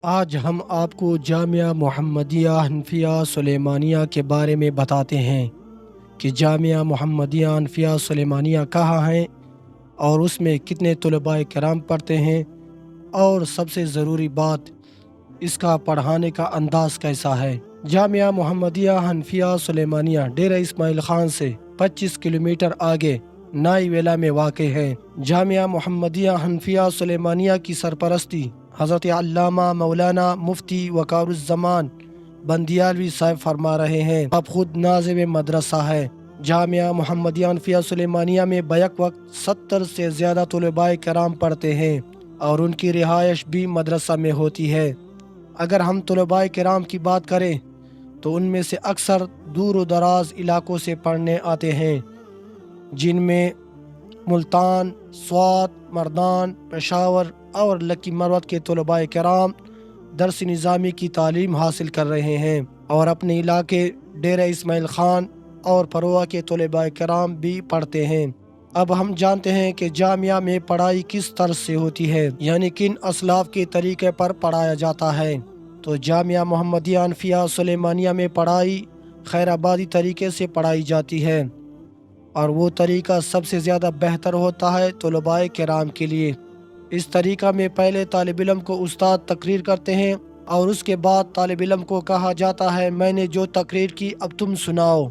آج ہم آپ کو جامعہ محمدیہ حنفیہ سلیمانیہ کے بارے میں بتاتے ہیں کہ جامعہ محمدیہ حنفیہ سلیمانیہ کہاں ہے اور اس میں کتنے طلباء کرام پڑھتے ہیں، اور سب سے ضروری بات، اس کا پڑھانے کا انداز کیسا ہے۔ جامعہ محمدیہ حنفیہ سلیمانیہ ڈیرہ اسماعیل خان سے 25 کلومیٹر آگے نائی ویلا میں واقع ہے۔ جامعہ محمدیہ حنفیہ سلیمانیہ کی سرپرستی حضرت علامہ مولانا مفتی وقار الزمان بندیالوی صاحب فرما رہے ہیں۔ اب خود ناظم مدرسہ ہے۔ جامعہ محمدیہ حنفیہ سلیمانیہ میں بیک وقت 70 سے زیادہ طلباء کرام پڑھتے ہیں اور ان کی رہائش بھی مدرسہ میں ہوتی ہے۔ اگر ہم طلباء کرام کی بات کریں تو ان میں سے اکثر دور و دراز علاقوں سے پڑھنے آتے ہیں، جن میں ملتان، سوات، مردان، پشاور اور لکی مروت کے طلباء کرام درس نظامی کی تعلیم حاصل کر رہے ہیں، اور اپنے علاقے ڈیرہ اسماعیل خان اور پروہ کے طلباء کرام بھی پڑھتے ہیں۔ اب ہم جانتے ہیں کہ جامعہ میں پڑھائی کس طرز سے ہوتی ہے، یعنی کن اسلاف کے طریقے پر پڑھایا جاتا ہے۔ تو جامعہ محمدیہ حنفیہ سلیمانیہ میں پڑھائی خیر آبادی طریقے سے پڑھائی جاتی ہے، اور وہ طریقہ سب سے زیادہ بہتر ہوتا ہے طلباء کرام کے لیے۔ اس طریقہ میں پہلے طالب علم کو استاد تقریر کرتے ہیں، اور اس کے بعد طالب علم کو کہا جاتا ہے میں نے جو تقریر کی اب تم سناؤ۔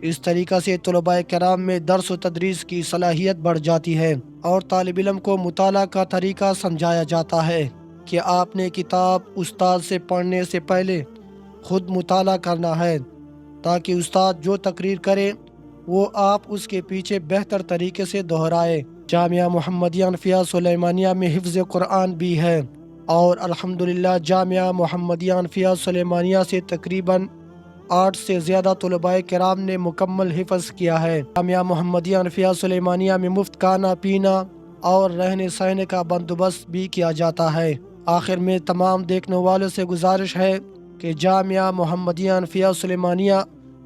اس طریقہ سے طلباء کرام میں درس و تدریس کی صلاحیت بڑھ جاتی ہے، اور طالب علم کو مطالعہ کا طریقہ سمجھایا جاتا ہے کہ آپ نے کتاب استاد سے پڑھنے سے پہلے خود مطالعہ کرنا ہے، تاکہ استاد جو تقریر کرے وہ آپ اس کے پیچھے بہتر طریقے سے دہرائے۔ جامعہ محمدیہ حنفیہ سلیمانیہ میں حفظ قرآن بھی ہے، اور الحمدللہ جامعہ محمدیہ حنفیہ سلیمانیہ سے تقریباً 8 سے زیادہ طلباء کرام نے مکمل حفظ کیا ہے۔ جامعہ محمدیہ حنفیہ سلیمانیہ میں مفت کھانا پینا اور رہنے سہنے کا بندوبست بھی کیا جاتا ہے۔ آخر میں تمام دیکھنے والوں سے گزارش ہے کہ جامعہ محمدیہ حنفیہ سلیمانیہ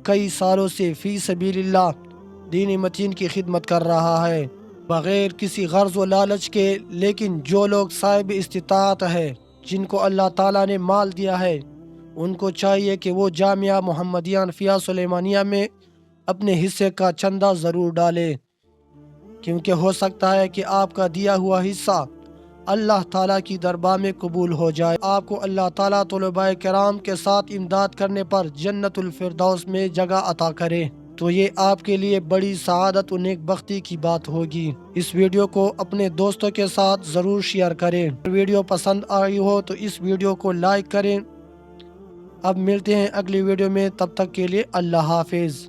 کئی سالوں سے فی سبیل اللہ دین متین کی خدمت کر رہا ہے، بغیر کسی غرض و لالچ کے۔ لیکن جو لوگ صاحب استطاعت ہے، جن کو اللہ تعالیٰ نے مال دیا ہے، ان کو چاہیے کہ وہ جامعہ محمدیہ حنفیہ سلیمانیہ میں اپنے حصے کا چندہ ضرور ڈالے، کیونکہ ہو سکتا ہے کہ آپ کا دیا ہوا حصہ اللہ تعالیٰ کی دربار میں قبول ہو جائے۔ آپ کو اللہ تعالیٰ طلباء کرام کے ساتھ امداد کرنے پر جنت الفردوس میں جگہ عطا کرے، تو یہ آپ کے لیے بڑی سعادت و نیک بختی کی بات ہوگی۔ اس ویڈیو کو اپنے دوستوں کے ساتھ ضرور شیئر کریں۔ ویڈیو پسند آئی ہو تو اس ویڈیو کو لائک کریں۔ اب ملتے ہیں اگلی ویڈیو میں، تب تک کے لیے اللہ حافظ۔